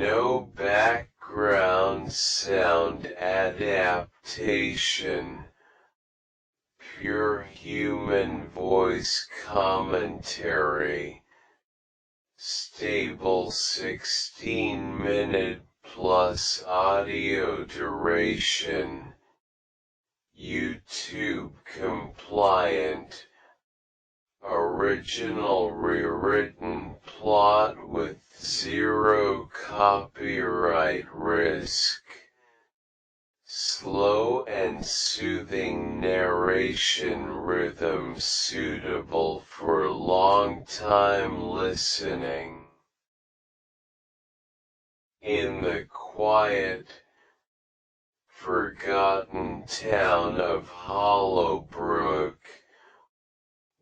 no background sound adaptation, pure human voice commentary, stable 16-minute plus audio duration, YouTube compliant, original rewritten plot with zero copyright risk, slow and soothing narration rhythm suitable for long-time listening. In the quiet, forgotten town of Hollowbrook,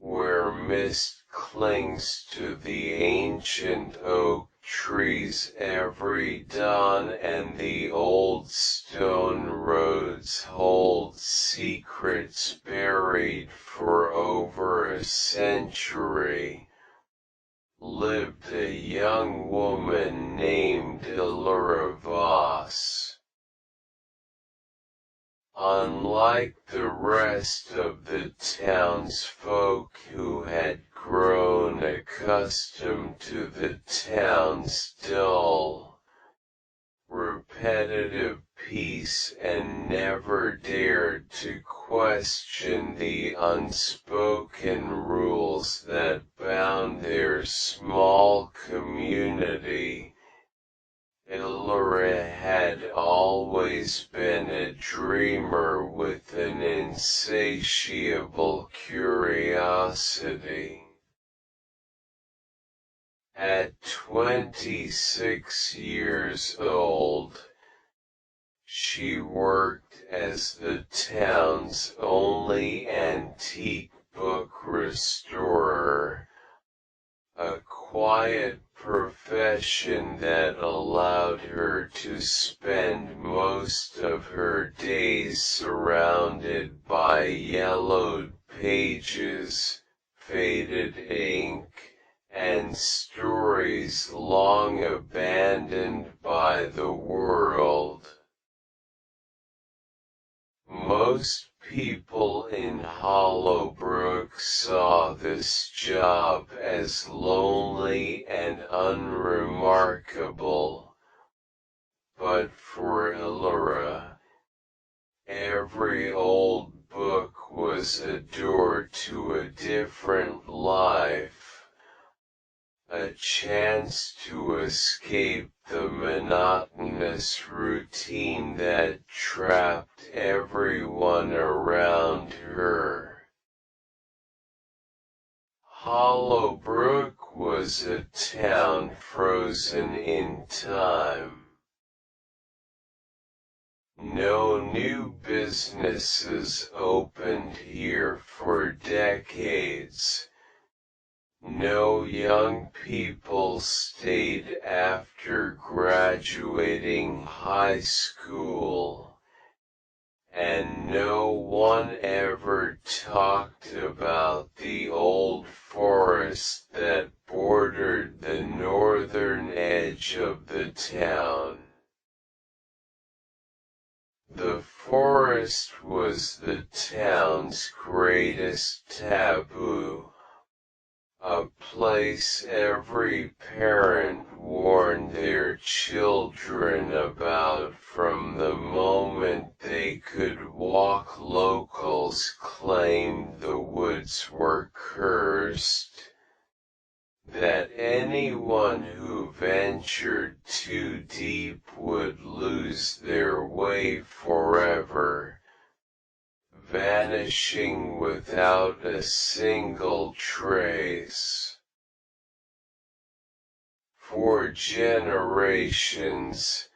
where mist clings to the ancient oak trees every dawn and the old stone roads hold secrets buried for over a century, lived a young woman named Elora Voss. Unlike the rest of the townsfolk who had grown accustomed to the town's dull, repetitive peace and never dared to question the unspoken rules that bound their small community, Elora had always been a dreamer with an insatiable curiosity. At 26 years old, she worked as the town's only antique book restorer, a quiet profession that allowed her to spend most of her days surrounded by yellowed pages, faded ink, and stories long abandoned by the world. Most people in Hollowbrook saw this job as lonely and unremarkable, but for Elora, every old book was a door to a different life, a chance to escape the monotonous routine that trapped everyone around her. Hollowbrook was a town frozen in time. No new businesses opened here for decades. No young people stayed after graduating high school, and no one ever talked about the old forest that bordered the northern edge of the town. The forest was the town's greatest taboo, a place every parent warned their children about from the moment they could walk. Locals claimed the woods were cursed, that anyone who ventured too deep would lose their way forever, vanishing without a single trace. For generations,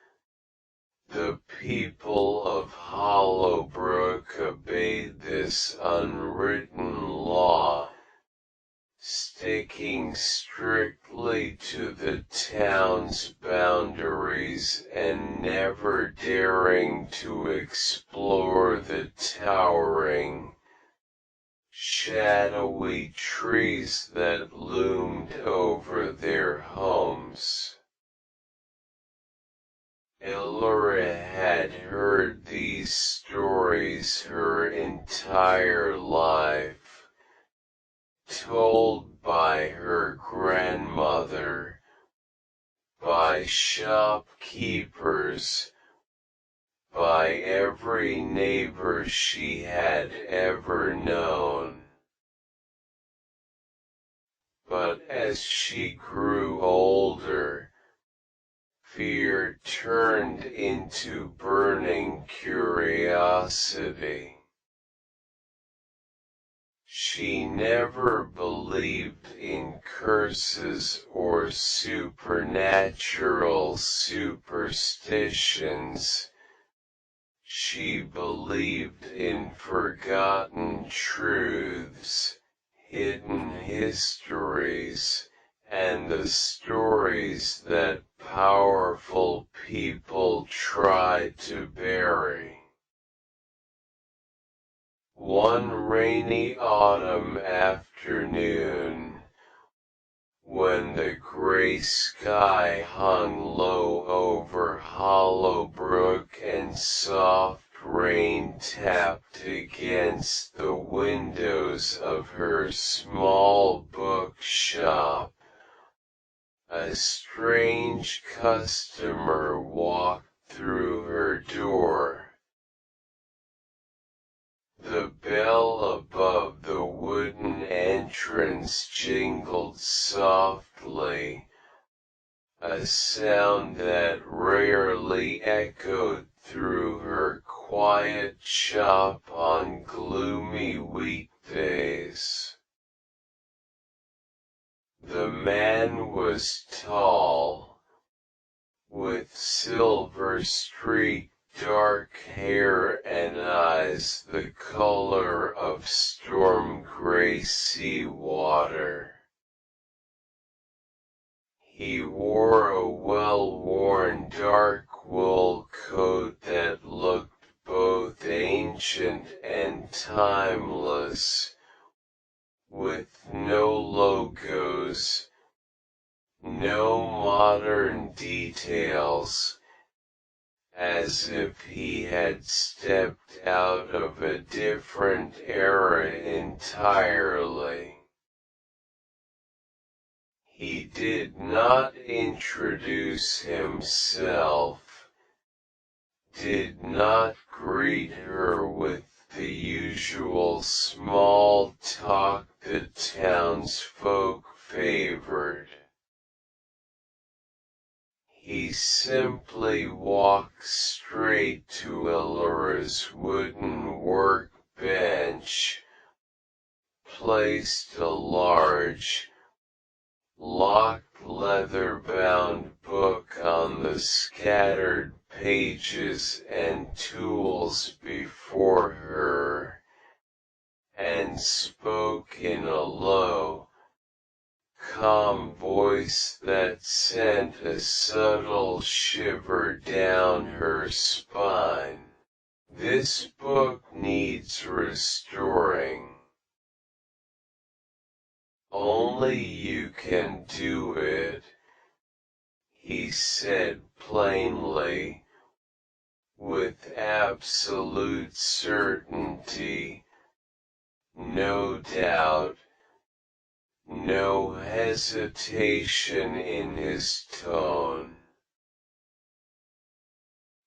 the people of Hollowbrook obeyed this unwritten law, sticking strictly to the town's boundaries and never daring to explore the towering, shadowy trees that loomed over their homes. Elora had heard these stories her entire life, told by her grandmother, by shopkeepers, by every neighbor she had ever known. But as she grew older, fear turned into burning curiosity. She never believed in curses or supernatural superstitions. She believed in forgotten truths, hidden histories, and the stories that powerful people try to bury. One rainy autumn afternoon, when the gray sky hung low over Hollowbrook and soft rain tapped against the windows of her small bookshop, a strange customer walked through her door. The bell above the wooden entrance jingled softly, a sound that rarely echoed through her quiet shop on gloomy weekdays. The man was tall, with silver-streaked dark hair and eyes the color of storm-gray sea water. He wore a well-worn dark wool coat that looked both ancient and timeless, with no logos, no modern details, as if he had stepped out of a different era entirely. He did not introduce himself, did not greet her with the usual small talk the townsfolk favored. He simply walked straight to Elora's wooden workbench, placed a large, locked leather-bound book on the scattered pages and tools before her, and spoke in a low, calm voice that sent a subtle shiver down her spine. "This book needs restoring. Only you can do it," he said plainly, with absolute certainty, no doubt, no hesitation in his tone.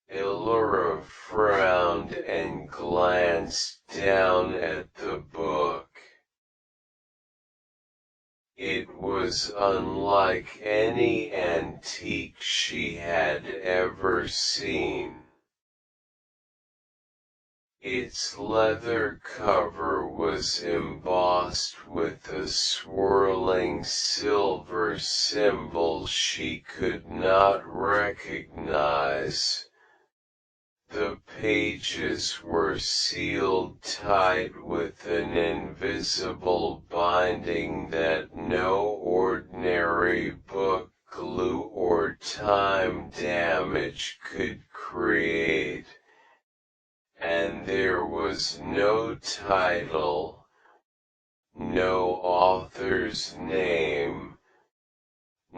Elora frowned and glanced down at the book. It was unlike any antique she had ever seen. Its leather cover was embossed with a swirling silver symbol she could not recognize. The pages were sealed tight with an invisible binding that no ordinary book glue or time damage could create. And there was no title, no author's name,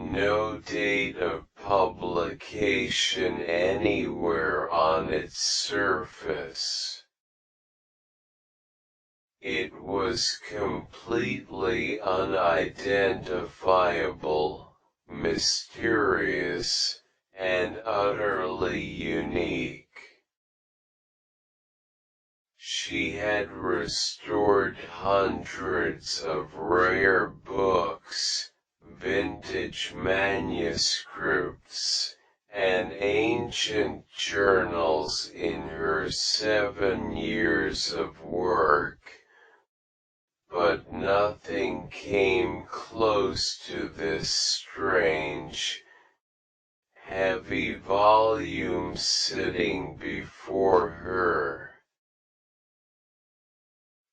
no date of publication anywhere on its surface. It was completely unidentifiable, mysterious, and utterly unique. She had restored hundreds of rare books, vintage manuscripts, and ancient journals in her 7 years of work, but nothing came close to this strange, heavy volume sitting before her.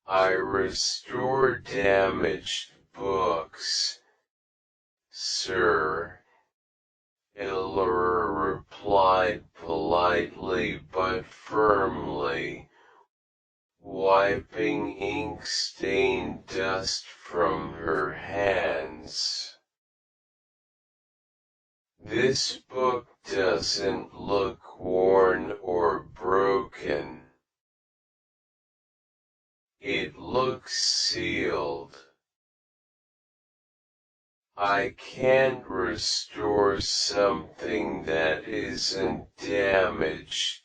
I restore damaged books, sir, Elora replied politely but firmly, wiping ink-stained dust from her hands. This book doesn't look worn or broken. It looks sealed. I can't restore something that isn't damaged,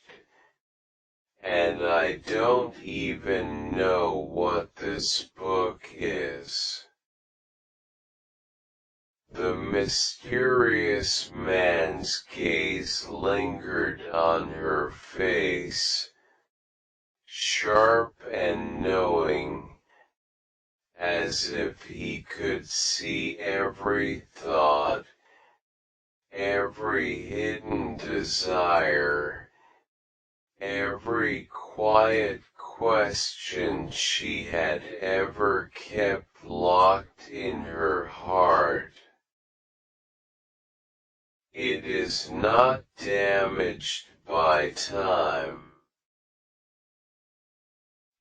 and I don't even know what this book is. The mysterious man's gaze lingered on her face, sharp and knowing, as if he could see every thought, every hidden desire, every quiet question she had ever kept locked in her heart. It is not damaged by time.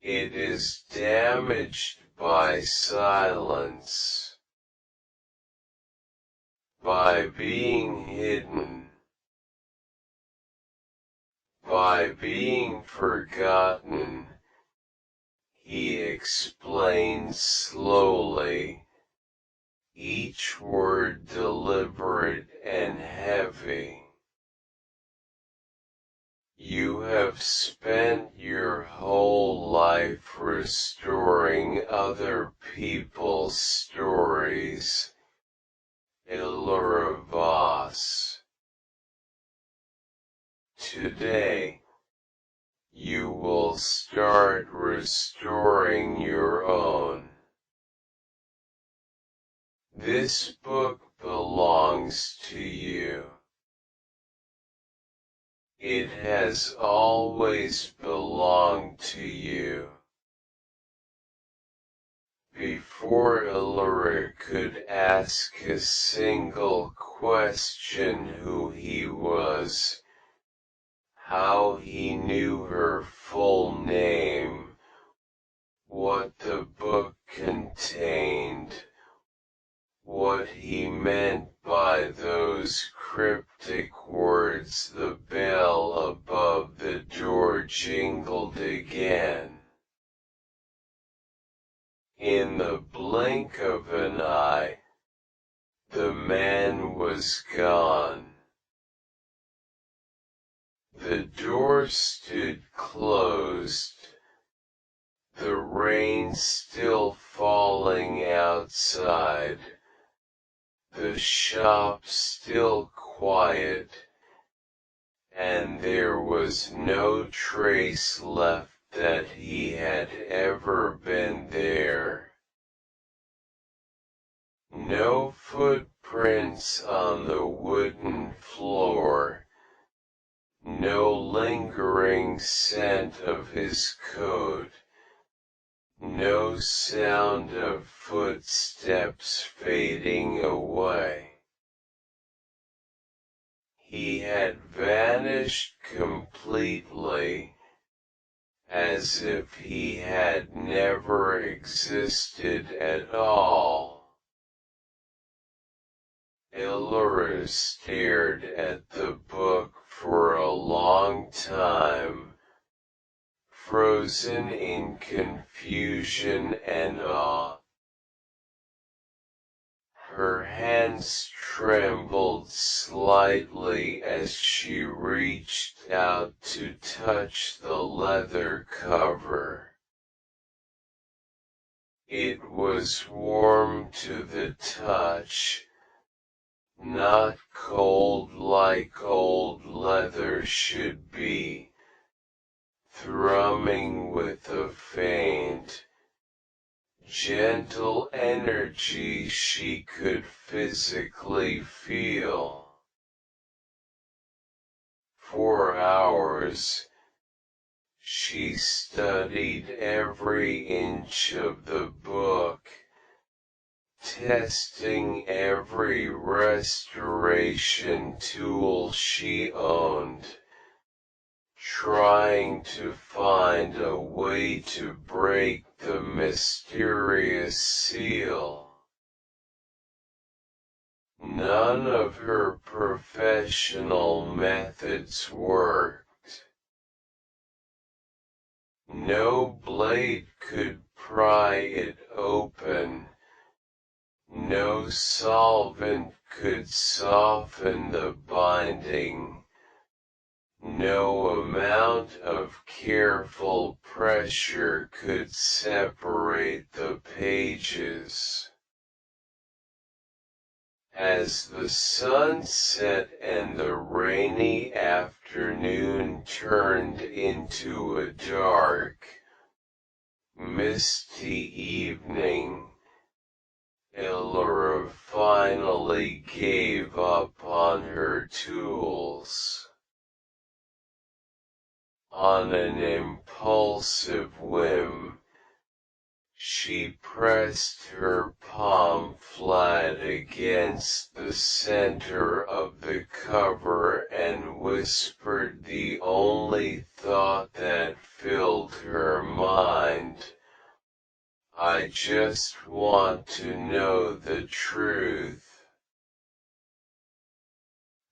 It is damaged by silence, by being hidden, by being forgotten, he explained slowly, each word deliberate and heavy. You have spent your whole life restoring other people's stories, Elora Voss. Today, you will start restoring your own. This book belongs to you. It has always belonged to you. Before Elora could ask a single question who he was, how he knew her full name, what the book contained, what he meant by those cryptic words, the bell above the door jingled again. In the blink of an eye, the man was gone. The door stood closed, the rain still falling outside, the shop still quiet, and there was no trace left that he had ever been there. No footprints on the wooden floor, no lingering scent of his coat, no sound of footsteps fading away. He had vanished completely, as if he had never existed at all. Elora stared at the book for a long time, frozen in confusion and awe. Her hands trembled slightly as she reached out to touch the leather cover. It was warm to the touch, not cold like old leather should be, thrumming with a faint, gentle energy she could physically feel. For hours, she studied every inch of the book, testing every restoration tool she owned, trying to find a way to break the mysterious seal. None of her professional methods worked. No blade could pry it open. No solvent could soften the binding. No amount of careful pressure could separate the pages. As the sun set and the rainy afternoon turned into a dark, misty evening, Elora finally gave up on her tools. On an impulsive whim, she pressed her palm flat against the center of the cover and whispered the only thought that filled her mind. I just want to know the truth.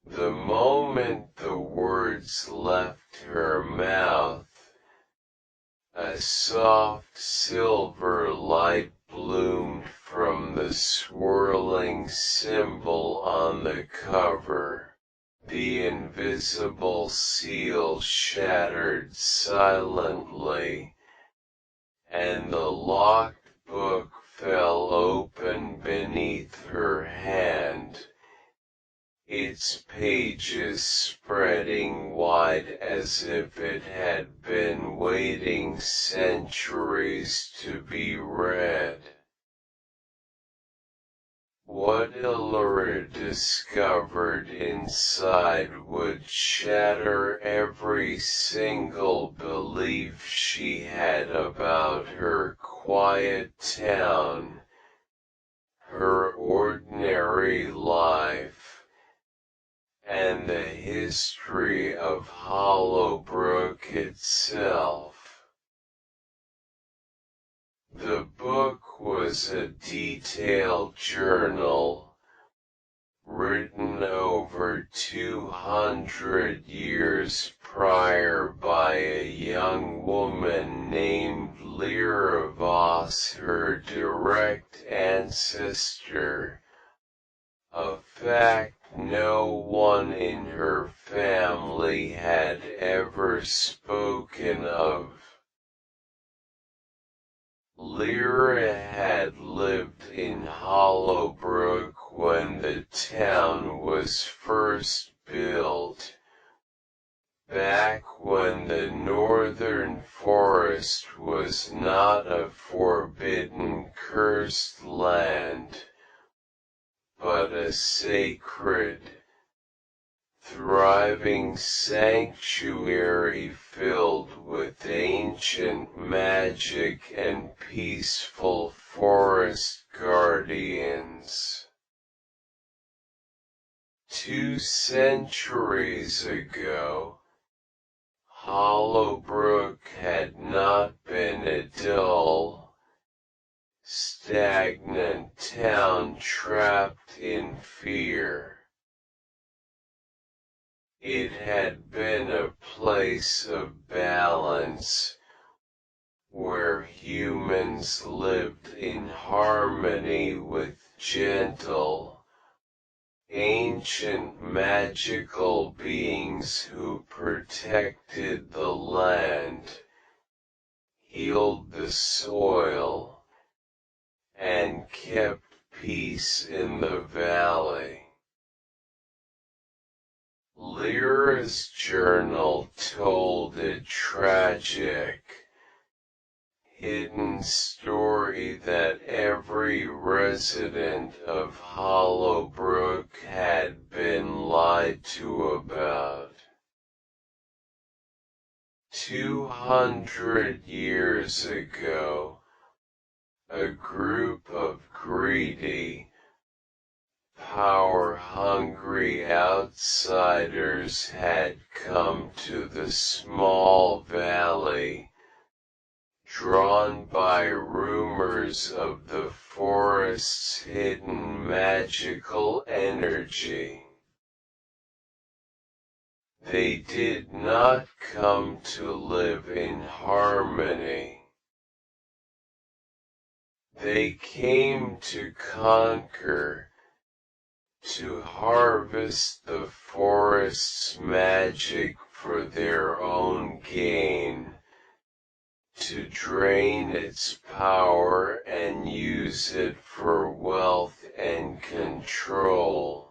The moment the words left her mouth, a soft silver light bloomed from the swirling symbol on the cover. The invisible seal shattered silently, and the locked book fell open beneath her hand, its pages spreading wide as if it had been waiting centuries to be read. What Elora discovered inside would shatter every single belief she had about her quiet town, her ordinary life, and the history of Hollowbrook itself. The book was a detailed journal, written over 200 years prior by a young woman named Lyra Voss, her direct ancestor, a fact no one in her family had ever spoken of. Lyra had lived in Hollowbrook when the town was first built, back when the northern forest was not a forbidden cursed land, but a sacred, thriving sanctuary filled with ancient magic and peaceful forest guardians. 2 centuries ago, Hollowbrook had not been a dull, stagnant town trapped in fear. It had been a place of balance, where humans lived in harmony with gentle, ancient magical beings who protected the land, healed the soil, and kept peace in the valley. Lyra's journal told a tragic, hidden story that every resident of Hollowbrook had been lied to about. 200 years ago, a group of greedy, power-hungry outsiders had come to the small valley, drawn by rumors of the forest's hidden magical energy. They did not come to live in harmony. They came to conquer, to harvest the forest's magic for their own gain, to drain its power and use it for wealth and control.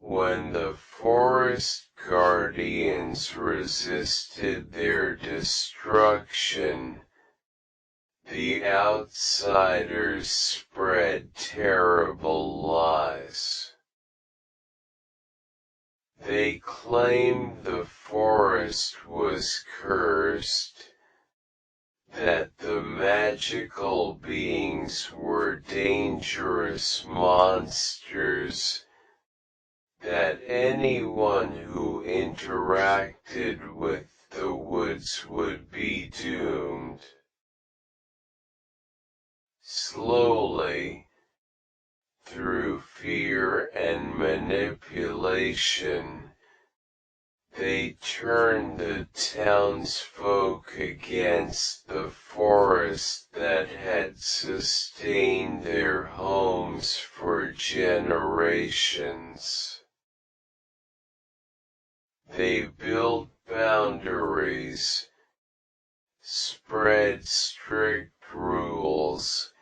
When the forest guardians resisted their destruction, the outsiders spread terrible lies. They claimed the forest was cursed, that the magical beings were dangerous monsters, that anyone who interacted with the woods would be doomed. Slowly, through fear and manipulation, they turned the townsfolk against the forest that had sustained their homes for generations. They built boundaries, spread strict rules,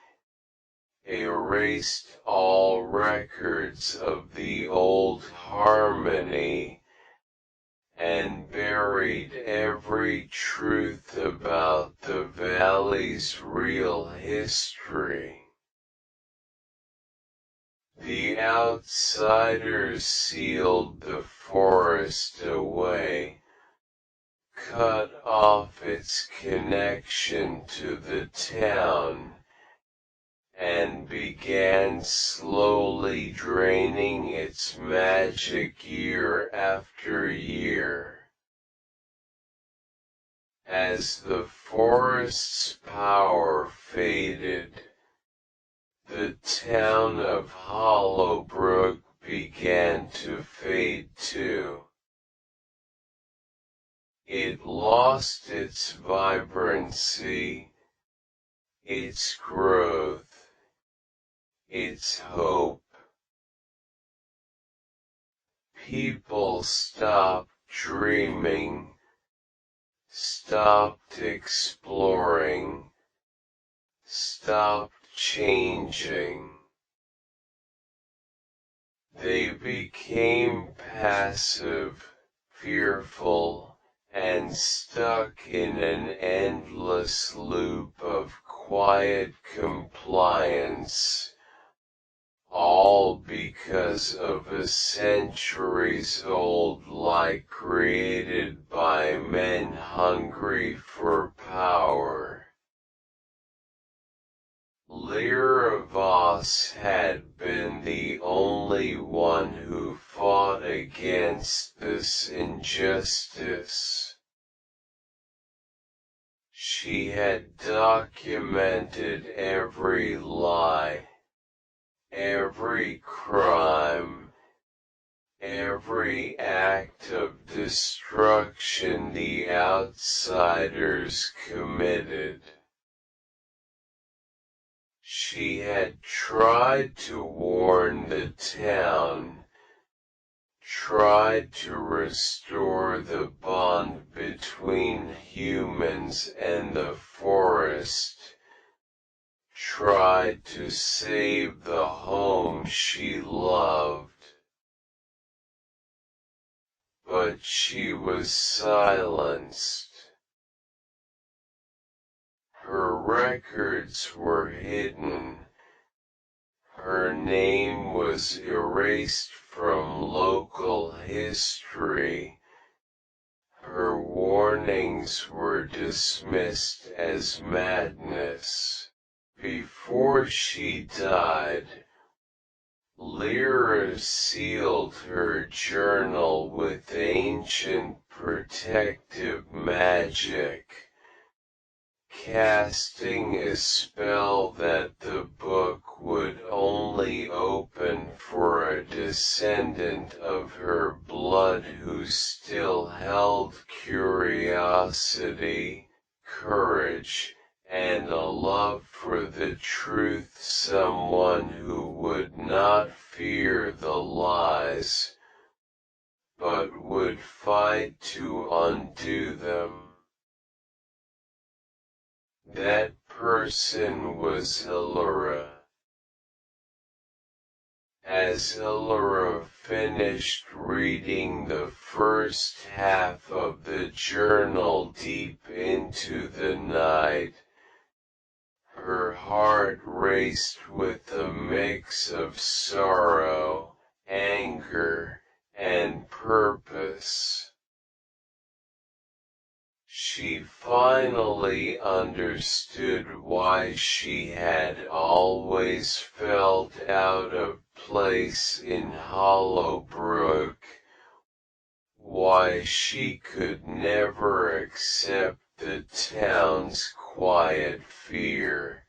erased all records of the old harmony, and buried every truth about the valley's real history. The outsiders sealed the forest away, cut off its connection to the town, and began slowly draining its magic year after year. As the forest's power faded, the town of Hollowbrook began to fade too. It lost its vibrancy, its growth, its hope. People stopped dreaming, stopped exploring, stopped changing. They became passive, fearful, and stuck in an endless loop of quiet compliance, all because of a centuries-old lie created by men hungry for power. Lyra Voss had been the only one who fought against this injustice. She had documented every lie, every crime, every act of destruction the outsiders committed. She had tried to warn the town, tried to restore the bond between humans and the forest, tried to save the home she loved. But she was silenced. Her records were hidden. Her name was erased from local history. Her warnings were dismissed as madness. Before she died, Lyra sealed her journal with ancient protective magic, casting a spell that the book would only open for a descendant of her blood who still held curiosity, courage, and a love for the truth, someone who would not fear the lies, but would fight to undo them. That person was Hilary. As Hilary finished reading the first half of the journal deep into the night, her heart raced with a mix of sorrow, anger, and purpose. She finally understood why she had always felt out of place in Hollowbrook, why she could never accept the town's quiet fear,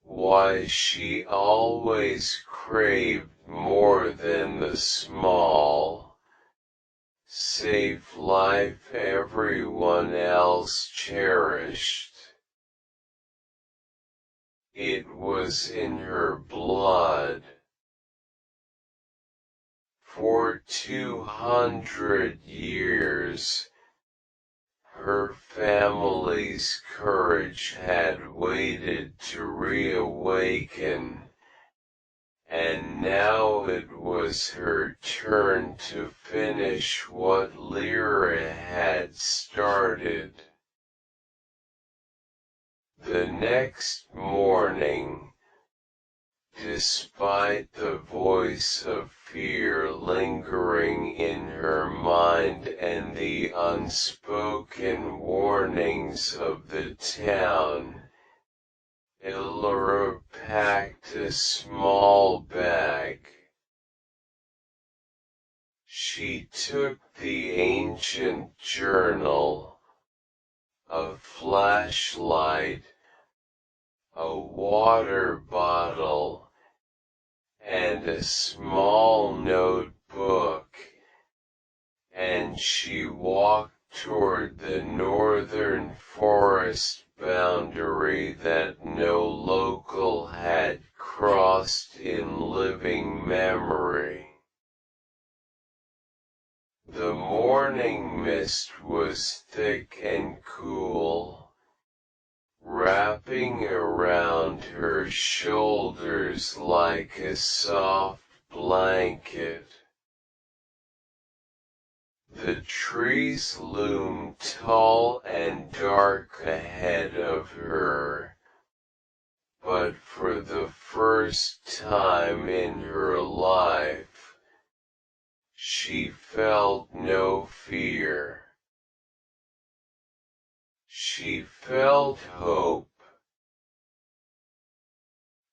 why she always craved more than the small, safe life everyone else cherished. It was in her blood. For 200 years, her family's courage had waited to reawaken, and now it was her turn to finish what Lyra had started. The next morning, despite the voice of fear lingering in her mind and the unspoken warnings of the town, Hilary packed a small bag. She took the ancient journal, a flashlight, a water bottle, and a small notebook, and she walked toward the northern forest boundary that no local had crossed in living memory. The morning mist was thick and cool, wrapping around her shoulders like a soft blanket. The trees loomed tall and dark ahead of her, but for the first time in her life, she felt no fear. She felt hope.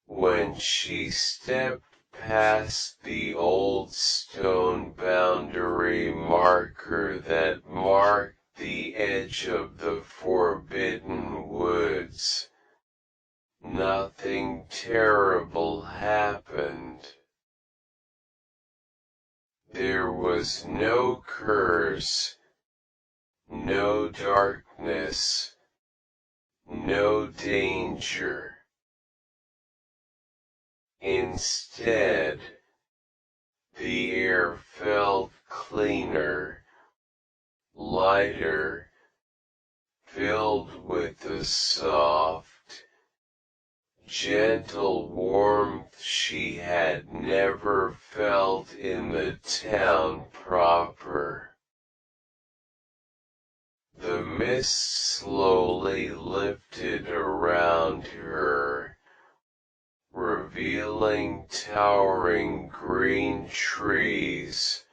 When she stepped past the old stone boundary marker that marked the edge of the forbidden was no curse, no darkness, no danger. Instead, the air felt cleaner, lighter, filled with the soft, gentle warmth she had never felt in the town proper. The mist slowly lifted around her, revealing towering green trees,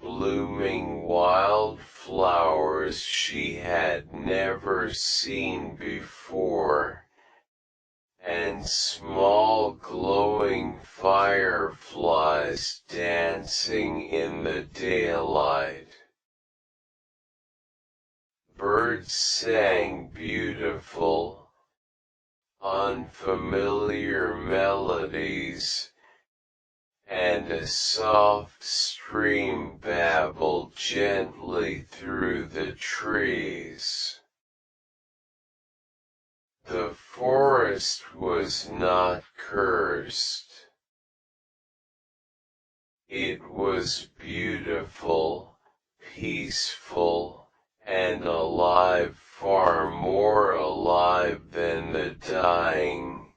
blooming wild flowers she had never seen before, and small glowing fireflies dancing in the daylight. Birds sang beautiful, unfamiliar melodies, and a soft stream babbled gently through the trees. The forest was not cursed. It was beautiful, peaceful, and alive, far more alive than the dying,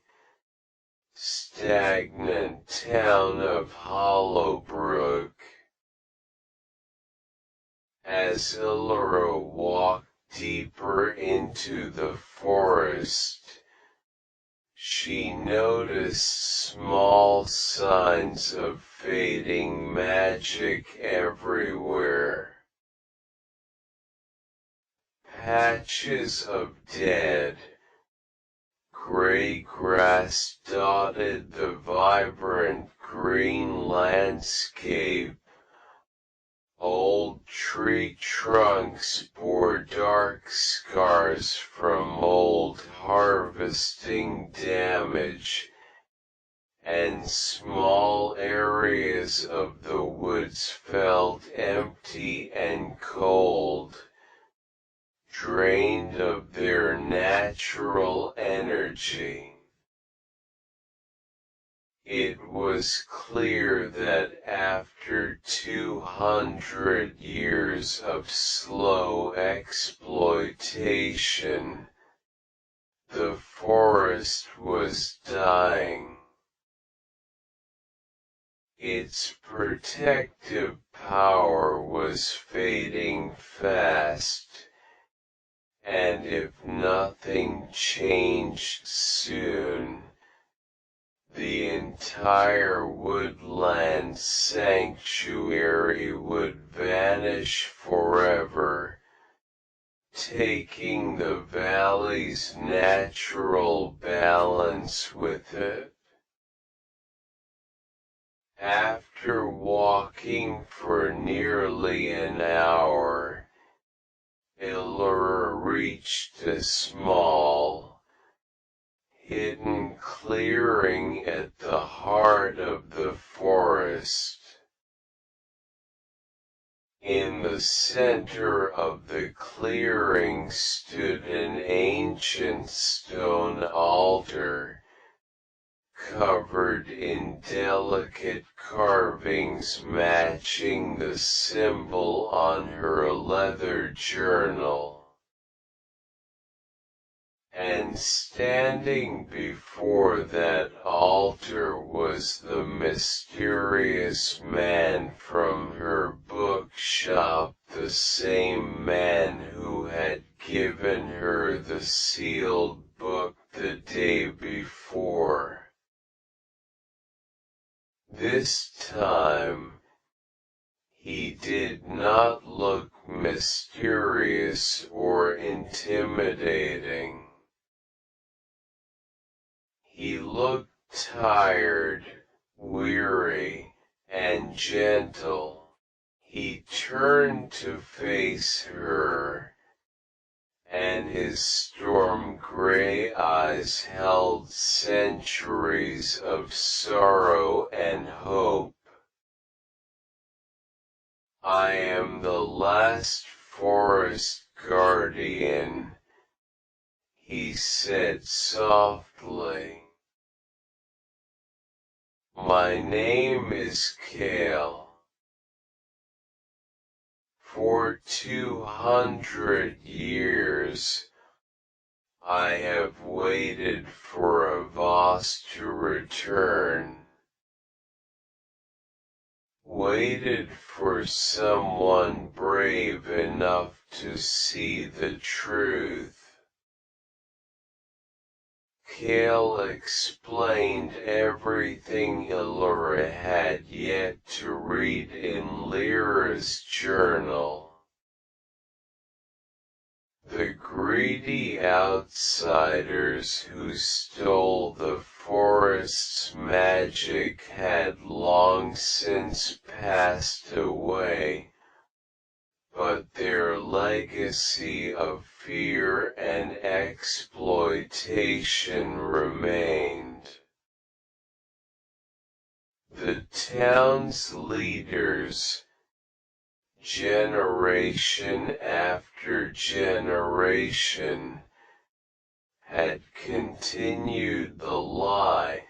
stagnant town of Hollowbrook. As Illyra walked deeper into the forest, she noticed small signs of fading magic everywhere. Patches of dead, gray grass dotted the vibrant green landscape. Old tree trunks bore dark scars from old harvesting damage, and small areas of the woods felt empty and cold, drained of their natural energy. It was clear that after 200 years of slow exploitation, the forest was dying. Its protective power was fading fast, and if nothing changed soon, the entire woodland sanctuary would vanish forever, taking the valley's natural balance with it. After walking for nearly an hour, Illyra reached a small, hidden clearing at the heart of the forest. In the center of the clearing stood an ancient stone altar, covered in delicate carvings matching the symbol on her leather journal. And standing before that altar was the mysterious man from her bookshop, the same man who had given her the sealed book the day before. This time, he did not look mysterious or intimidating. He looked tired, weary, and gentle. He turned to face her, and his storm-gray eyes held centuries of sorrow and hope. I am the last forest guardian, he said softly. My name is Kale. For 200 years, I have waited for a Voss to return. Waited for someone brave enough to see the truth. Kale explained everything Elora had yet to read in Lyra's journal. The greedy outsiders who stole the forest's magic had long since passed away, but their legacy of fear and exploitation remained. The town's leaders, generation after generation, had continued the lie,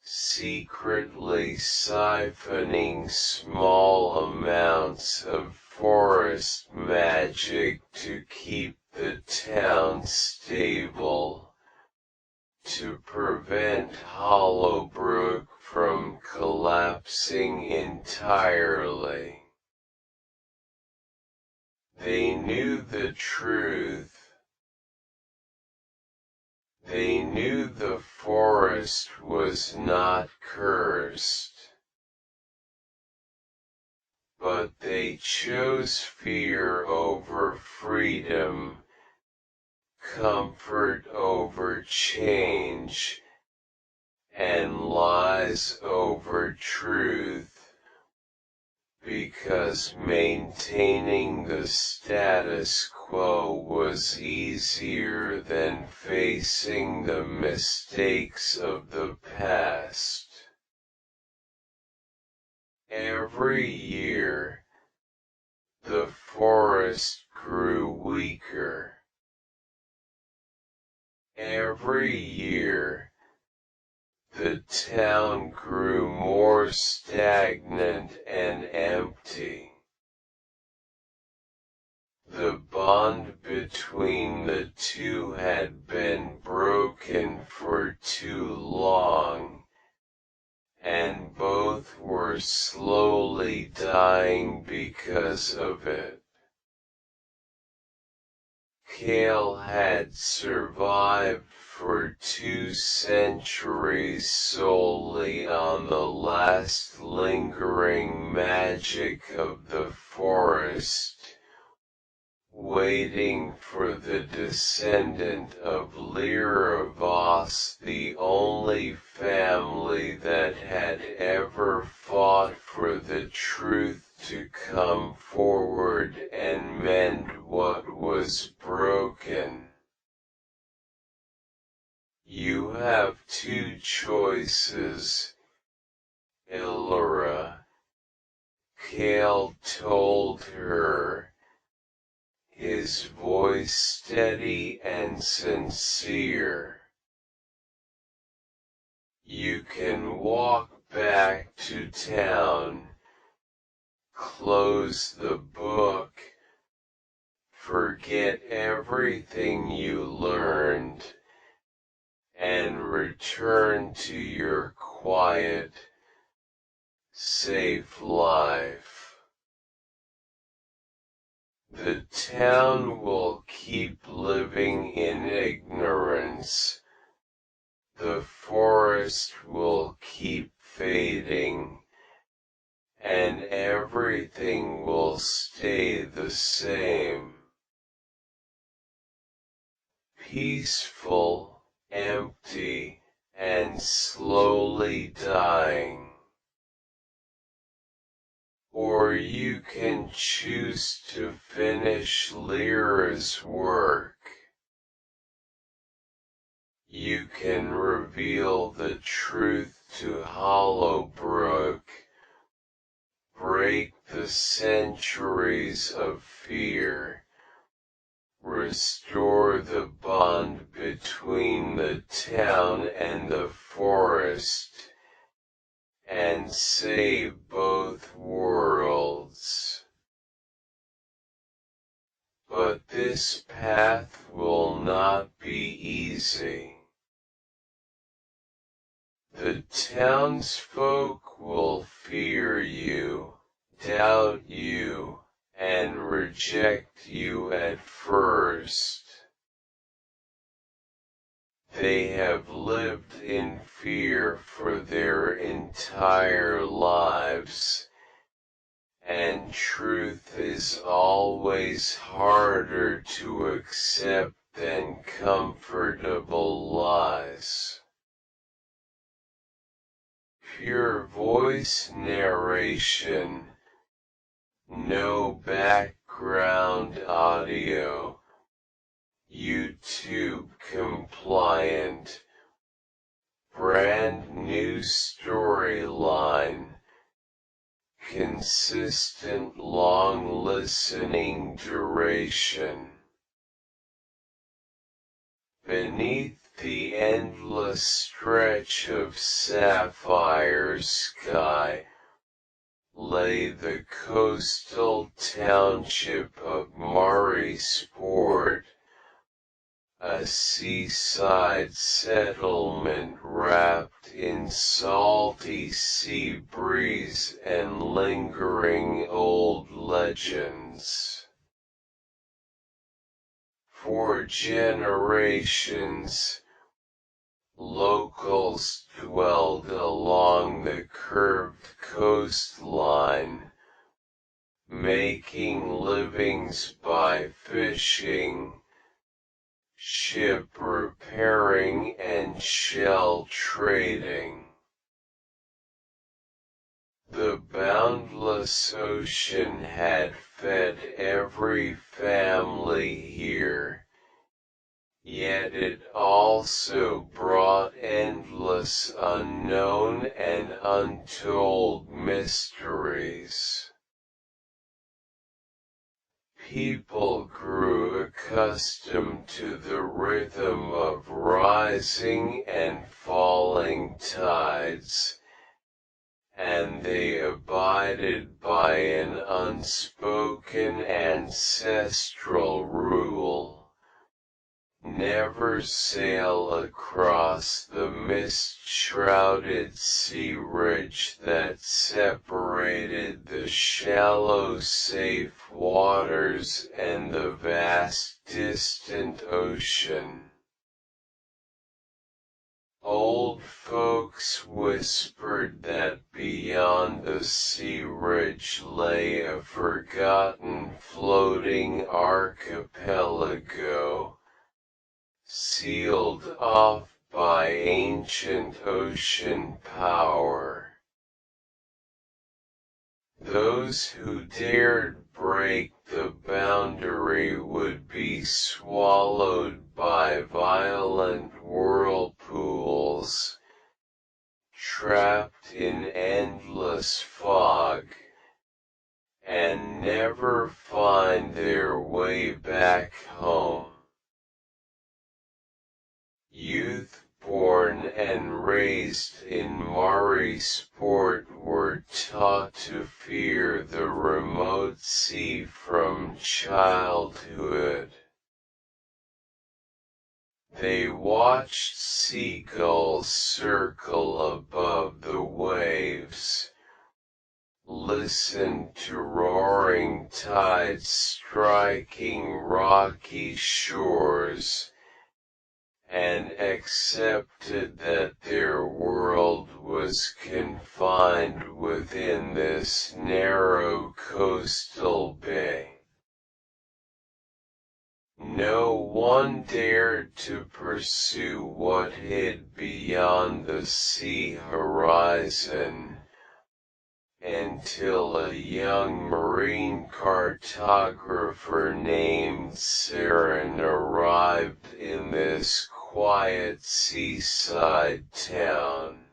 secretly siphoning small amounts of forest magic to keep the town stable, to prevent Hollowbrook from collapsing entirely. They knew the truth. They knew the forest was not cursed. But they chose fear over freedom, comfort over change, and lies over truth, because maintaining the status quo was easier than facing the mistakes of the past. Every year, the forest grew weaker. Every year, the town grew more stagnant and empty. The bond between the two had been broken for too long, and both were slowly dying because of it. Kale had survived for 2 centuries solely on the last lingering magic of the forest, waiting for the descendant of Lyra Voss, the only family that had ever fought for the truth, to come forward and mend what was broken. You have 2 choices, Elora, Kale told her, his voice steady and sincere. You can walk back to town, close the book, forget everything you learned, and return to your quiet, safe life. The town will keep living in ignorance. The forest will keep fading, and everything will stay the same. Peaceful, empty, and slowly dying. Or you can choose to finish Lyra's work. You can reveal the truth to Hollowbrook, break the centuries of fear, restore the bond between the town and the forest, and save both worlds. But this path will not be easy. The townsfolk will fear you, doubt you, and reject you at first. They have lived in fear for their entire lives, and truth is always harder to accept than comfortable lies. Pure voice narration, no background audio, YouTube compliant, brand new storyline, consistent long listening duration. Beneath the endless stretch of sapphire sky lay the coastal township of Marisport, a seaside settlement wrapped in salty sea breeze and lingering old legends. For generations, locals dwelled along the curved coastline, making livings by fishing, ship repairing, and shell trading. The boundless ocean had fed every family here, yet it also brought endless unknown and untold mysteries. People grew accustomed to the rhythm of rising and falling tides, and they abided by an unspoken ancestral rule: never sail across the mist-shrouded sea ridge that separated the shallow safe waters and the vast distant ocean. Old folks whispered that beyond the sea ridge lay a forgotten floating archipelago, sealed off by ancient ocean power. Those who dared break the boundary would be swallowed by violent whirlpools, trapped in endless fog, and never find their way back home. Youth born and raised in Marisport were taught to fear the remote sea from childhood. They watched seagulls circle above the waves, listened to roaring tides striking rocky shores, and accepted that their world was confined within this narrow coastal bay. No one dared to pursue what hid beyond the sea horizon, until a young marine cartographer named Saren arrived in this quiet seaside town.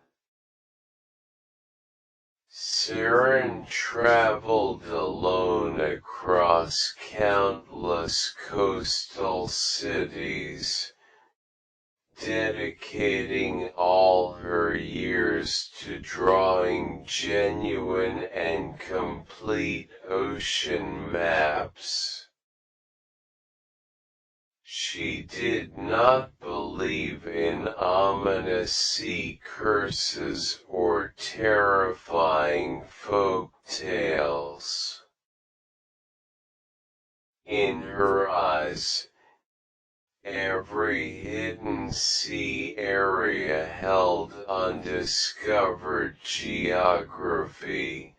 Saren traveled alone across countless coastal cities, dedicating all her years to drawing genuine and complete ocean maps. She did not believe in ominous sea curses or terrifying folk tales. In her eyes, every hidden sea area held undiscovered geography,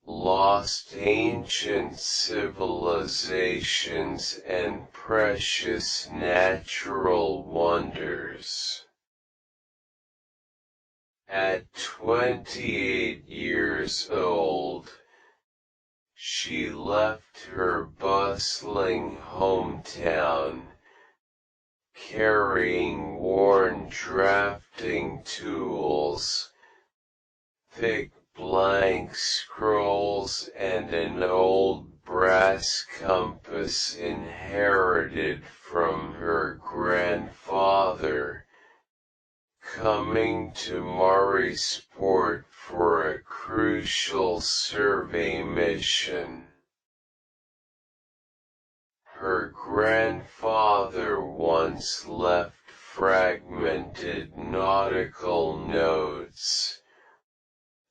lost ancient civilizations and precious natural wonders. At 28 years old, she left her bustling hometown, carrying worn drafting tools, thick blank scrolls and an old brass compass inherited from her grandfather, coming to Mauriceport for a crucial survey mission. Her grandfather once left fragmented nautical notes,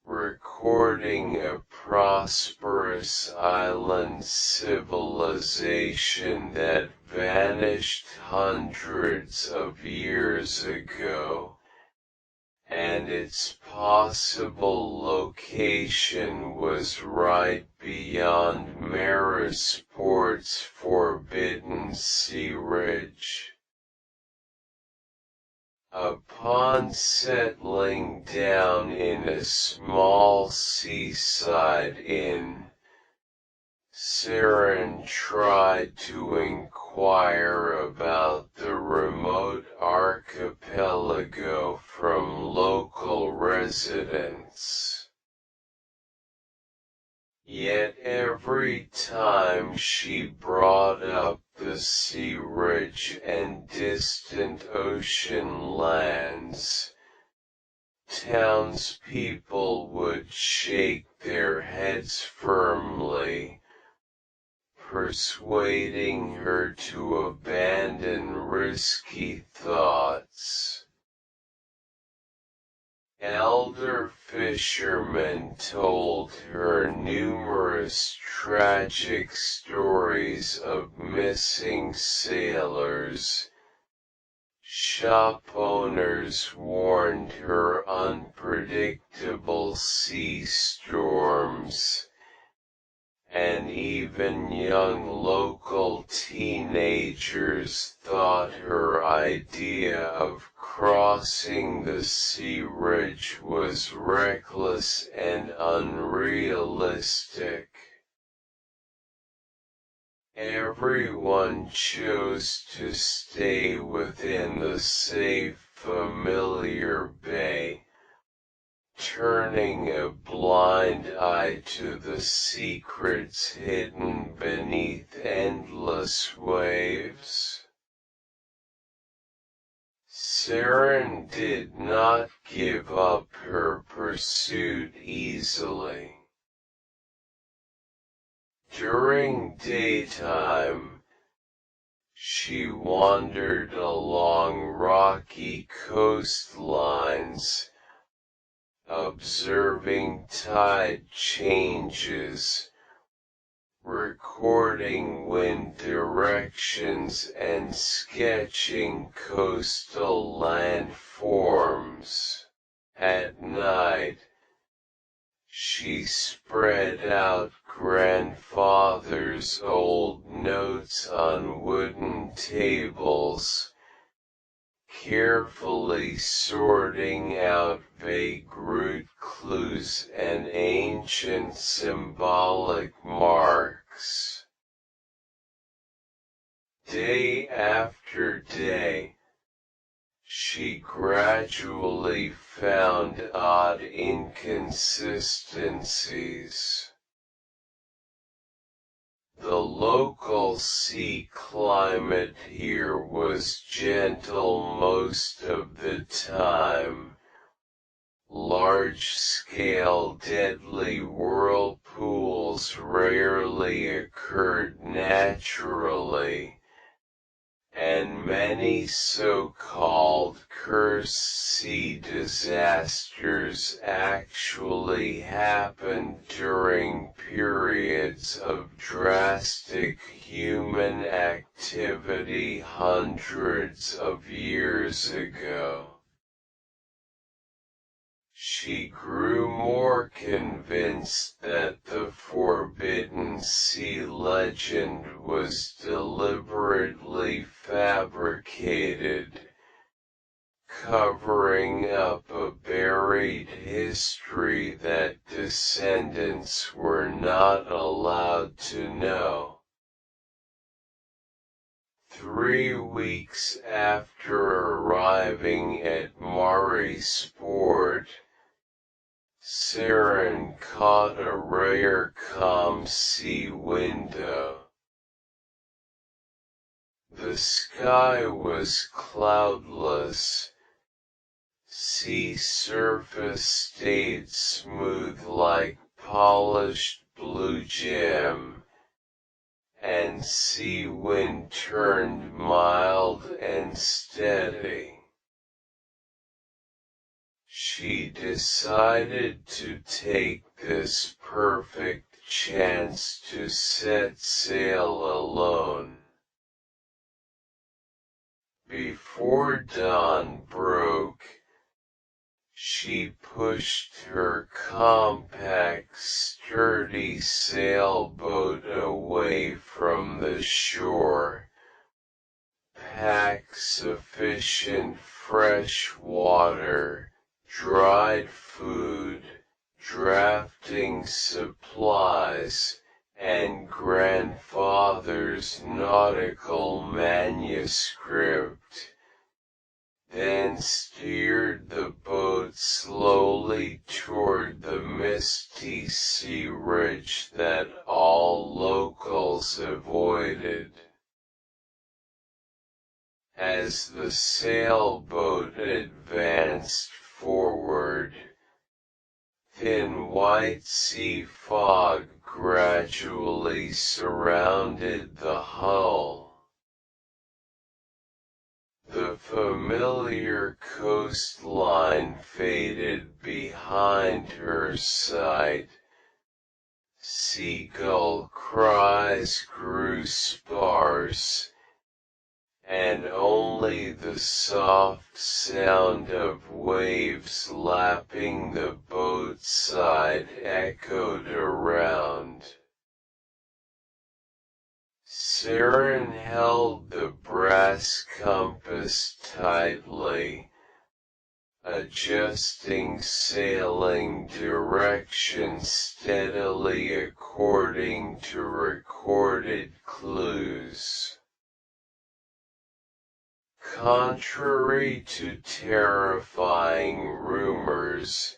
recording a prosperous island civilization that vanished hundreds of years ago, and its possible location was right beyond Marisport's forbidden sea ridge. Upon settling down in a small seaside inn, Saren tried to inquire about the remote archipelago from local residents. Yet every time she brought up the sea ridge and distant ocean lands, townspeople would shake their heads firmly, persuading her to abandon risky thoughts. Elder fishermen told her numerous tragic stories of missing sailors. Shop owners warned her unpredictable sea storms, and even young local teenagers thought her idea of crossing the sea ridge was reckless and unrealistic. Everyone chose to stay within the safe, familiar bay, turning a blind eye to the secrets hidden beneath endless waves. Saren did not give up her pursuit easily. During daytime, she wandered along rocky coastlines, observing tide changes, recording wind directions and sketching coastal landforms. At night, she spread out grandfather's old notes on wooden tables, carefully sorting out vague route clues and ancient symbolic marks. Day after day, she gradually found odd inconsistencies. The local sea climate here was gentle most of the time. Large-scale deadly whirlpools rarely occurred naturally, and many so-called cursed sea disasters actually happened during periods of drastic human activity hundreds of years ago. She grew more convinced that the Forbidden Sea legend was deliberately fabricated, covering up a buried history that descendants were not allowed to know. 3 weeks after arriving at Mare Sport, Saren caught a rare calm sea window. The sky was cloudless, sea surface stayed smooth like polished blue gem, and sea wind turned mild and steady. She decided to take this perfect chance to set sail alone. Before dawn broke, she pushed her compact, sturdy sailboat away from the shore, packed sufficient fresh water, dried food, drafting supplies, and grandfather's nautical manuscript, then steered the boat slowly toward the misty sea ridge that all locals avoided. As the sailboat advanced forward, thin white sea fog gradually surrounded the hull. The familiar coastline faded behind her sight. Seagull cries grew sparse, and only the soft sound of waves lapping the boat's side echoed around. Saren held the brass compass tightly, adjusting sailing direction steadily according to recorded clues. Contrary to terrifying rumors,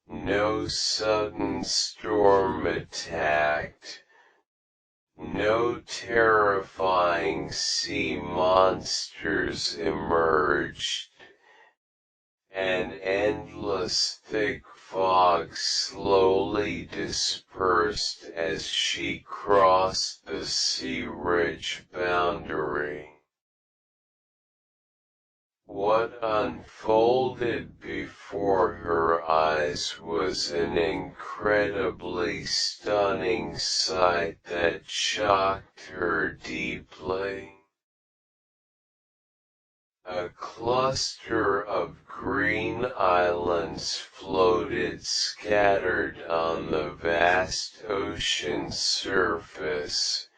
no sudden storm attacked, no terrifying sea monsters emerged. An endless thick fog slowly dispersed as she crossed the sea ridge boundary. What unfolded before her eyes was an incredibly stunning sight that shocked her deeply. A cluster of green islands floated scattered on the vast ocean surface,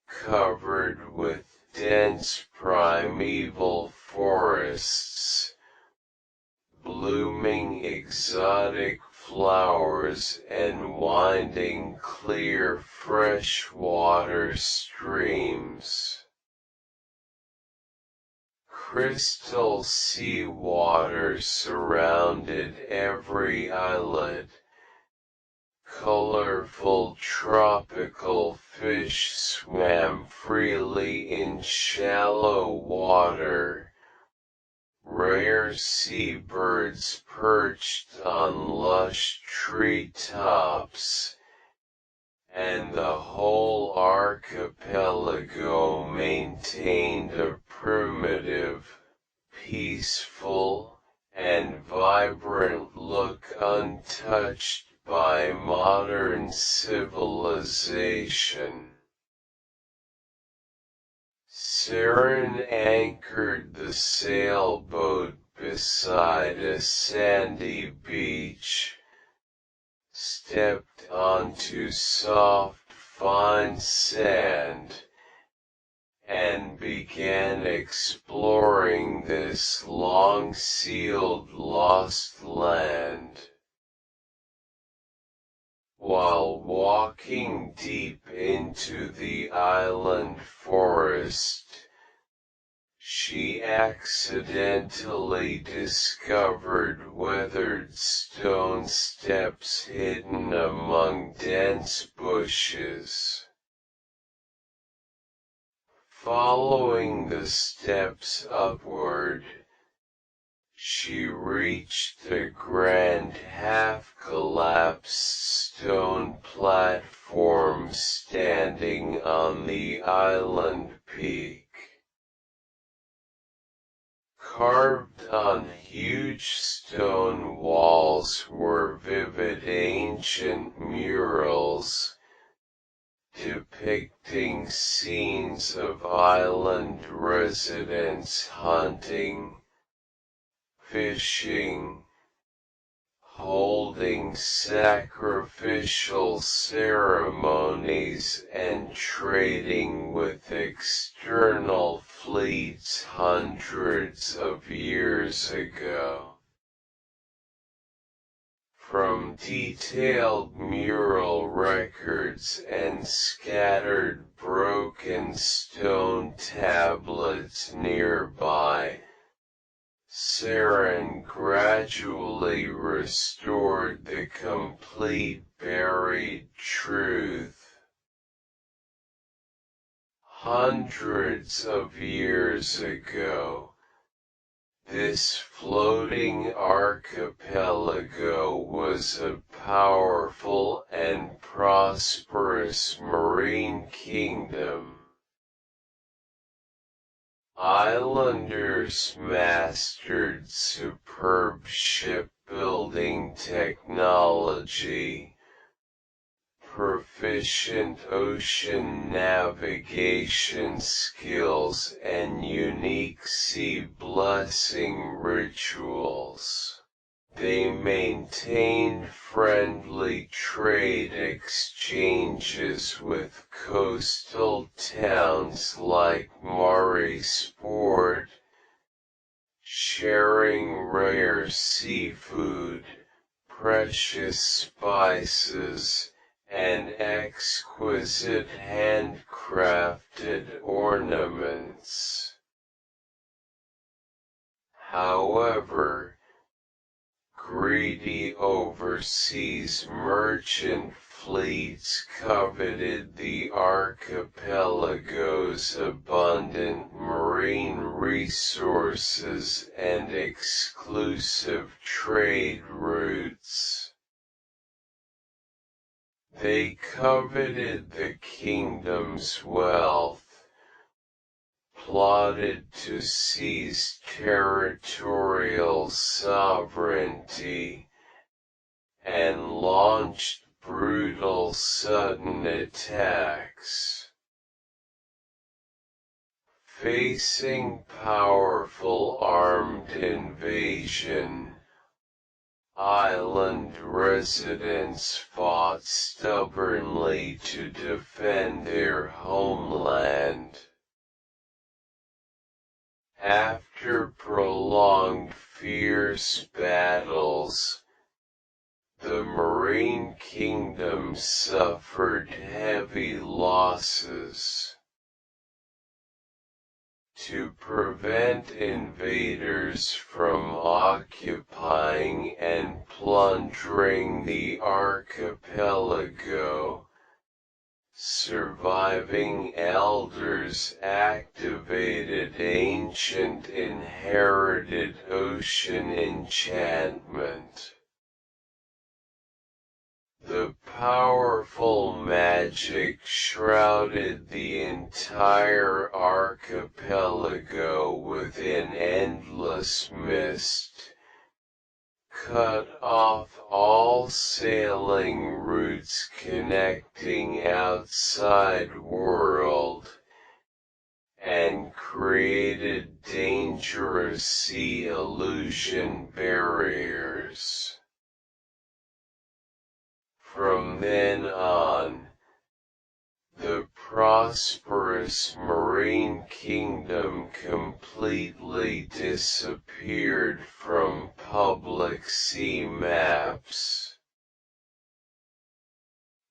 covered with dense primeval forests, blooming exotic flowers and winding clear freshwater streams. Crystal sea water surrounded every islet. Colorful tropical fish swam freely in shallow water. Rare seabirds perched on lush treetops, and the whole archipelago maintained a primitive, peaceful, and vibrant look untouched by modern civilization. Seren anchored the sailboat beside a sandy beach, stepped onto soft, fine sand, and began exploring this long-sealed lost land. While walking deep into the island forest, she accidentally discovered weathered stone steps hidden among dense bushes. Following the steps upward, she reached the grand half-collapsed stone platform standing on the island peak. Carved on huge stone walls were vivid ancient murals, depicting scenes of island residents hunting, fishing, holding sacrificial ceremonies, and trading with external fleets hundreds of years ago. From detailed mural records and scattered broken stone tablets nearby, Seren gradually restored the complete buried truth. Hundreds of years ago, this floating archipelago was a powerful and prosperous marine kingdom. Islanders mastered superb shipbuilding technology, proficient ocean navigation skills, and unique sea blessing rituals. They maintained friendly trade exchanges with coastal towns like Marisport, sharing rare seafood, precious spices, and exquisite handcrafted ornaments. However, greedy overseas merchant fleets coveted the archipelago's abundant marine resources and exclusive trade routes. They coveted the kingdom's wealth, plotted to seize territorial sovereignty, and launched brutal sudden attacks. Facing powerful armed invasion, island residents fought stubbornly to defend their homeland. After prolonged fierce battles, the Marine Kingdom suffered heavy losses. to prevent invaders from occupying and plundering the archipelago. Surviving elders activated ancient inherited ocean enchantment. The powerful magic shrouded the entire archipelago within endless mist, cut off all sailing routes connecting outside world, and created dangerous sea illusion barriers. From then on, the prosperous marine kingdom completely disappeared from public sea maps.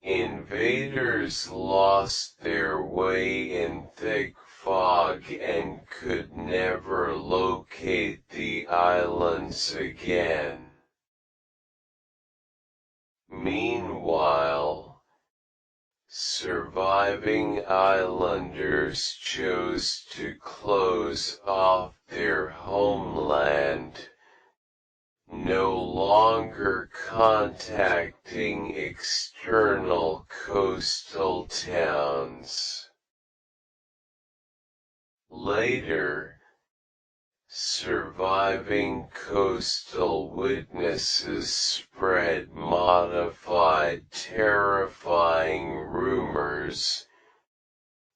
Invaders lost their way in thick fog and could never locate the islands again. Meanwhile, surviving islanders chose to close off their homeland, no longer contacting external coastal towns. Later, surviving coastal witnesses spread modified, terrifying rumors,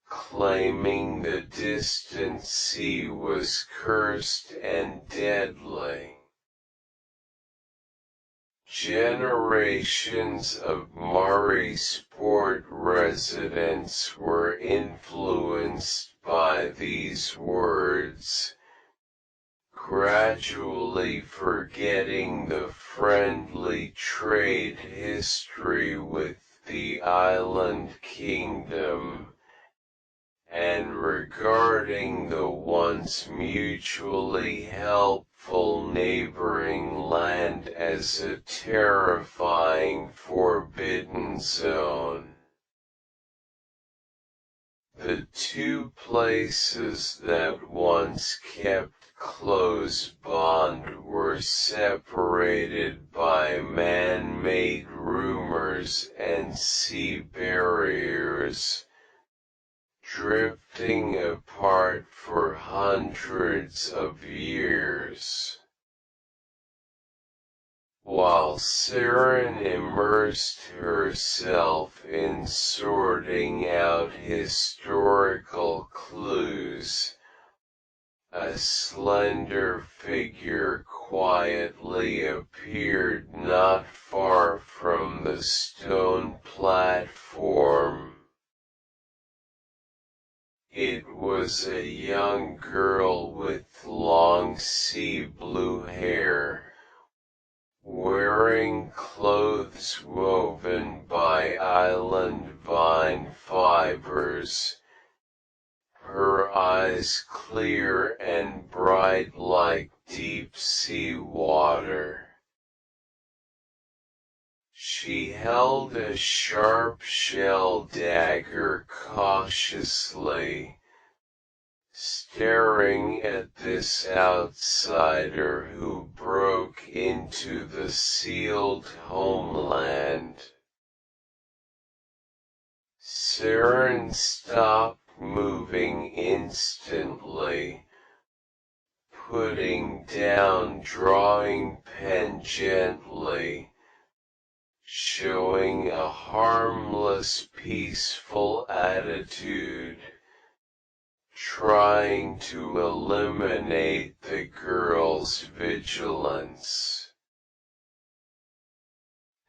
claiming the distant sea was cursed and deadly. Generations of Marisport residents were influenced by these words, gradually forgetting the friendly trade history with the island kingdom, and regarding the once mutually helpful neighboring land as a terrifying forbidden zone. The two places that once kept close bond were separated by man-made rumors and sea barriers, drifting apart for hundreds of years. While Seren immersed herself in sorting out historical clues, a slender figure quietly appeared not far from the stone platform. It was a young girl with long sea blue hair, wearing clothes woven by island vine fibers, her eyes clear and bright like deep sea water. She held a sharp shell dagger cautiously, staring at this outsider who broke into the sealed homeland. Seren stopped moving instantly, putting down drawing pen gently, showing a harmless, peaceful attitude, trying to eliminate the girl's vigilance.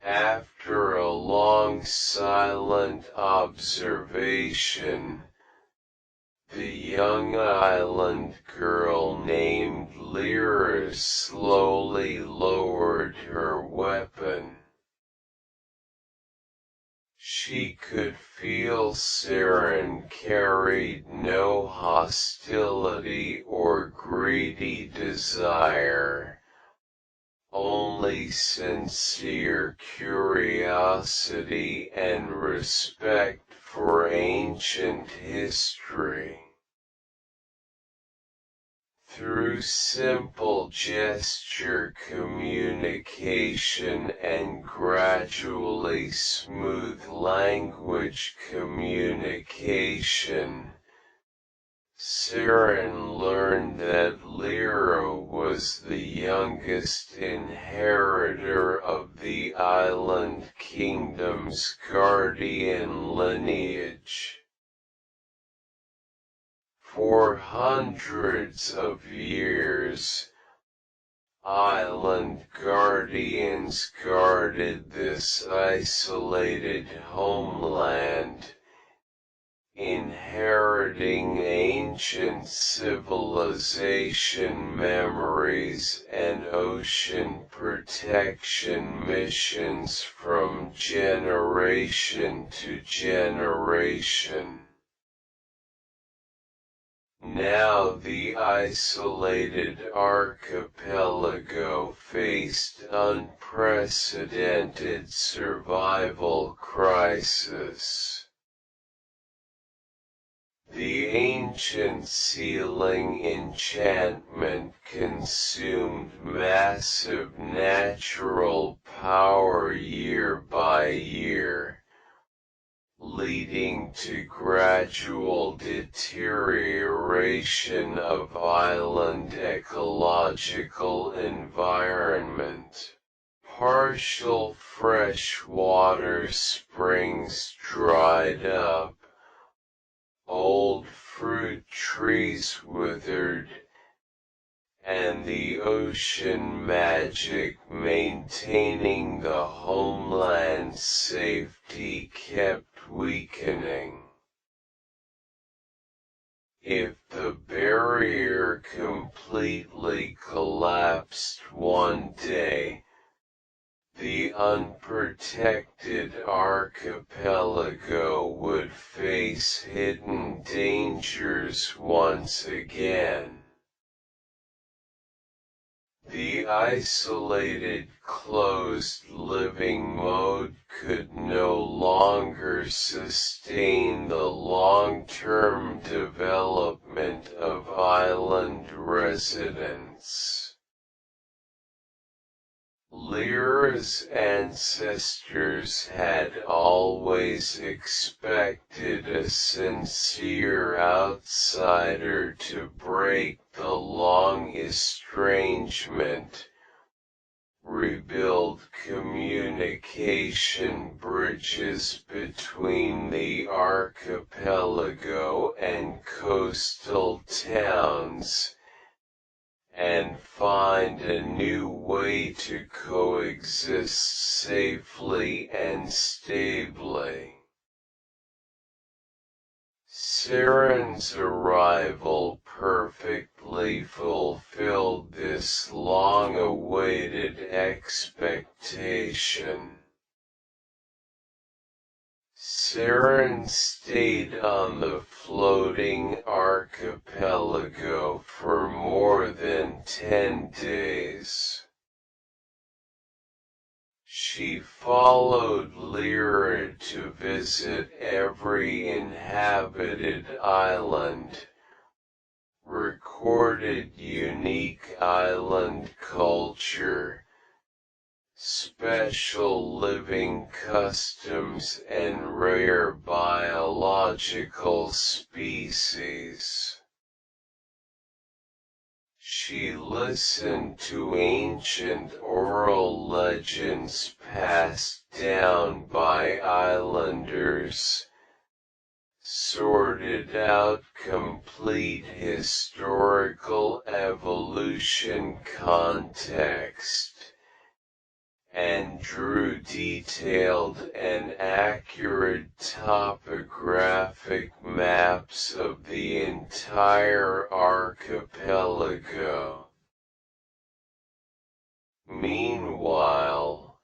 After a long silent observation, the young island girl named Lyra slowly lowered her weapon. She could feel Seren carried no hostility or greedy desire, only sincere curiosity and respect for ancient history. Through simple gesture communication and gradually smooth language communication, Seren learned that Lyra was the youngest inheritor of the island kingdom's guardian lineage. For hundreds of years, island guardians guarded this isolated homeland, inheriting ancient civilization memories and ocean protection missions from generation to generation. Now the isolated archipelago faced unprecedented survival crisis. The ancient sealing enchantment consumed massive natural power year by year, leading to gradual deterioration of island ecological environment. Partial freshwater springs dried up, old fruit trees withered, and the ocean magic maintaining the homeland's safety kept weakening. If the barrier completely collapsed one day, the unprotected archipelago would face hidden dangers once again. The isolated closed living mode could no longer sustain the long-term development of island residents. Lyra's ancestors had always expected a sincere outsider to break the long estrangement, rebuild communication bridges between the archipelago and coastal towns, and find a new way to coexist safely and stably. Seren's arrival perfectly fulfilled this long-awaited expectation. Seren stayed on the floating archipelago for more than 10 days. She followed Lyra to visit every inhabited island, recorded unique island culture, special living customs and rare biological species. She listened to ancient oral legends passed down by islanders, sorted out complete historical evolution context, and drew detailed and accurate topographic maps of the entire archipelago. Meanwhile,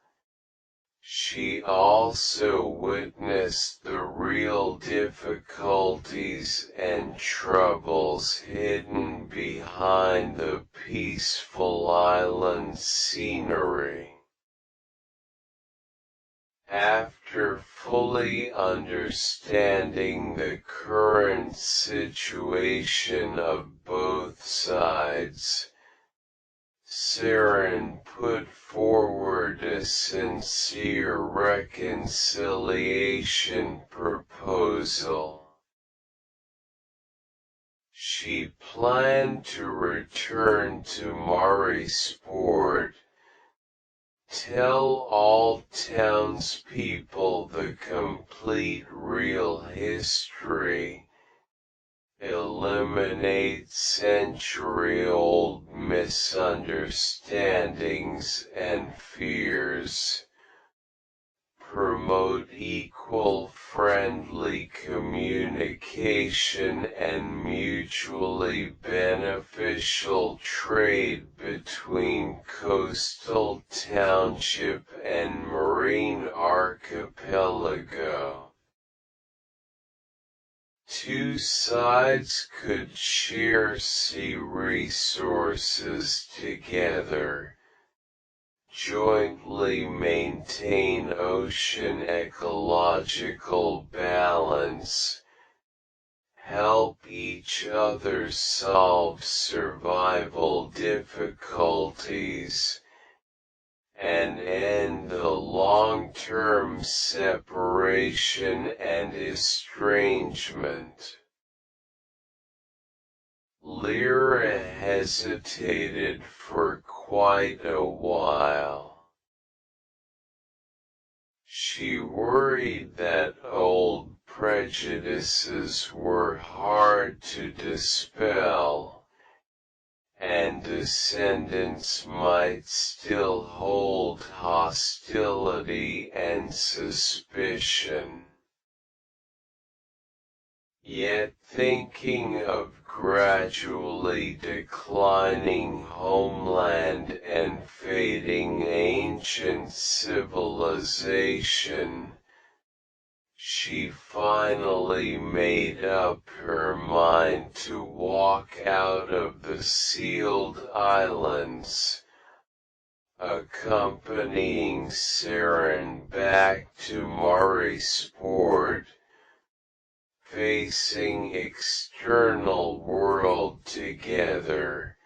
She also witnessed the real difficulties and troubles hidden behind the peaceful island scenery. After fully understanding the current situation of both sides, Seren put forward a sincere reconciliation proposal. She planned to return to Marisport, tell all townspeople the complete real history, eliminate century-old misunderstandings and fears, promote equal friendly communication and mutually beneficial trade between coastal township and marine archipelago. Two sides could share sea resources together, jointly maintain ocean ecological balance, help each other solve survival difficulties, and end the long-term separation and estrangement. Lyra hesitated for quite a while. She worried that old prejudices were hard to dispel, and descendants might still hold hostility and suspicion. Yet thinking of gradually declining homeland and fading ancient civilization, she finally made up her mind to walk out of the sealed islands, accompanying Seren back to Marisport, facing external world together,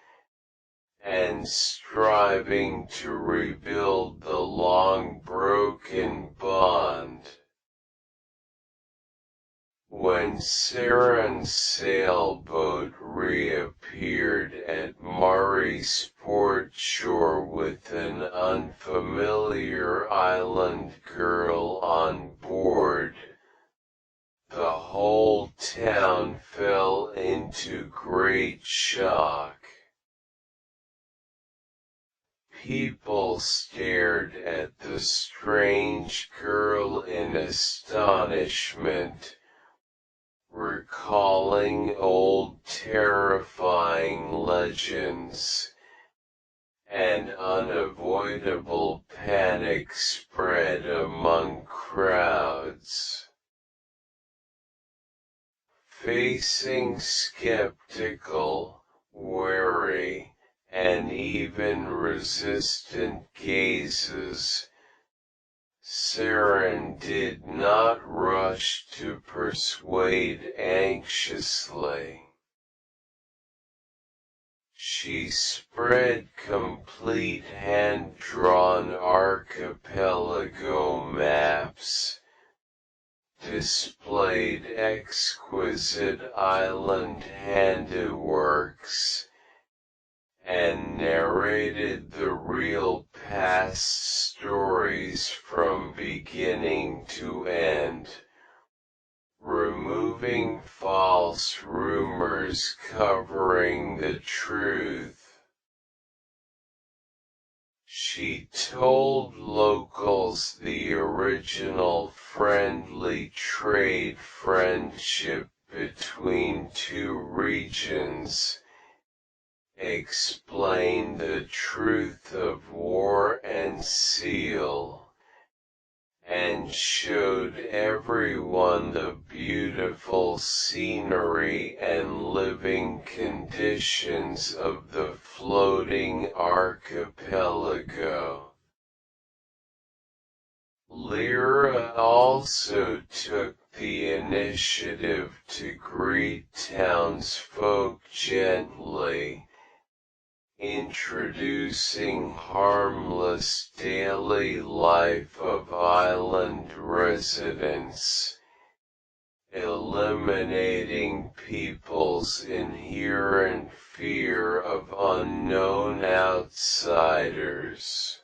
and striving to rebuild the long-broken bond. When Seren's sailboat reappeared at Marisport shore with an unfamiliar island girl on board, the whole town fell into great shock. People stared at the strange girl in astonishment, recalling old terrifying legends, and unavoidable panic spread among crowds. Facing skeptical, wary, and even resistant gazes, Seren did not rush to persuade anxiously. She spread complete hand-drawn archipelago maps, displayed exquisite island handiworks, and narrated the real past stories from beginning to end, removing false rumors covering the truth. She told locals the original friendly trade friendship between two regions, explained the truth of war and seal, and showed everyone the beautiful scenery and living conditions of the floating archipelago. Lyra also took the initiative to greet townsfolk gently, introducing harmless daily life of island residents, eliminating people's inherent fear of unknown outsiders.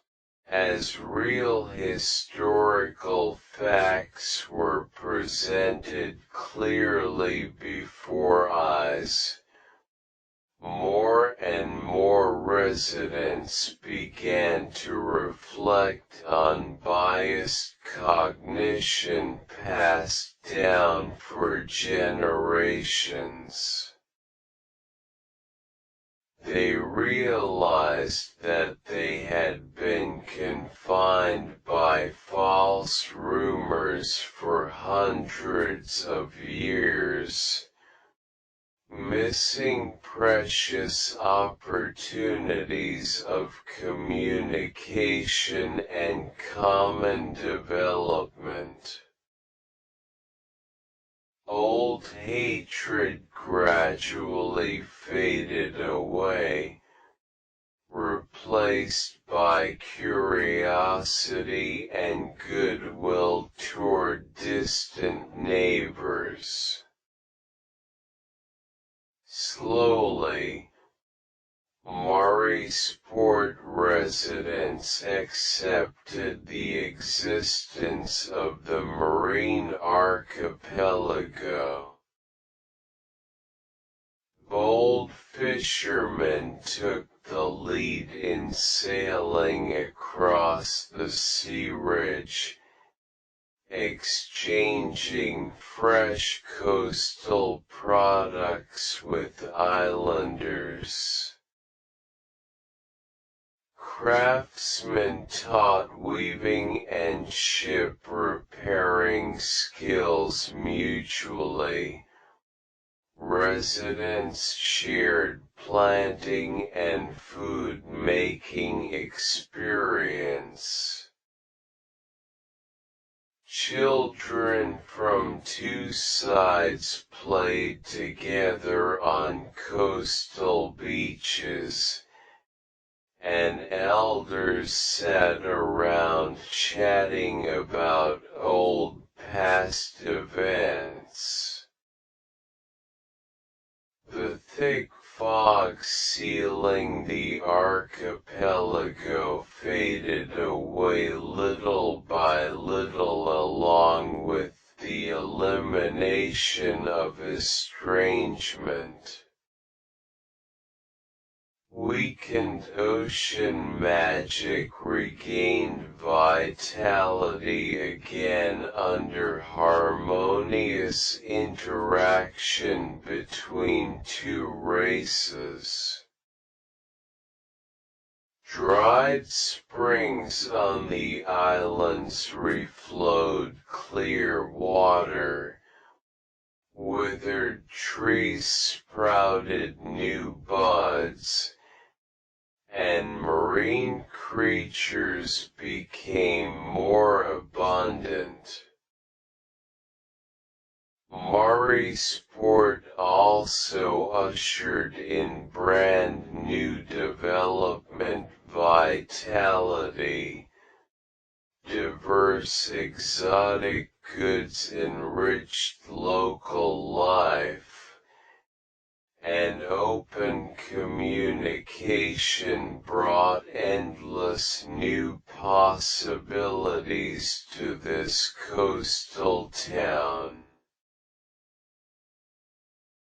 As real historical facts were presented clearly before eyes, more and more residents began to reflect on biased cognition passed down for generations. They realized that they had been confined by false rumors for hundreds of years, missing precious opportunities of communication and common development. Old hatred gradually faded away, replaced by curiosity and goodwill toward distant neighbors. Slowly, Marisport residents accepted the existence of the marine archipelago. Bold fishermen took the lead in sailing across the sea ridge, exchanging fresh coastal products with islanders. Craftsmen taught weaving and ship repairing skills mutually. Residents shared planting and food-making experience. Children from two sides played together on coastal beaches, and elders sat around chatting about old past events. The thick fog sealing the archipelago faded away little by little along with the elimination of estrangement. Weakened ocean magic regained vitality again under harmonious interaction between two races. Dried springs on the islands reflowed clear water. Withered trees sprouted new buds, and marine creatures became more abundant. Marisport also ushered in brand new development vitality. Diverse exotic goods enriched local life, and open communication brought endless new possibilities to this coastal town.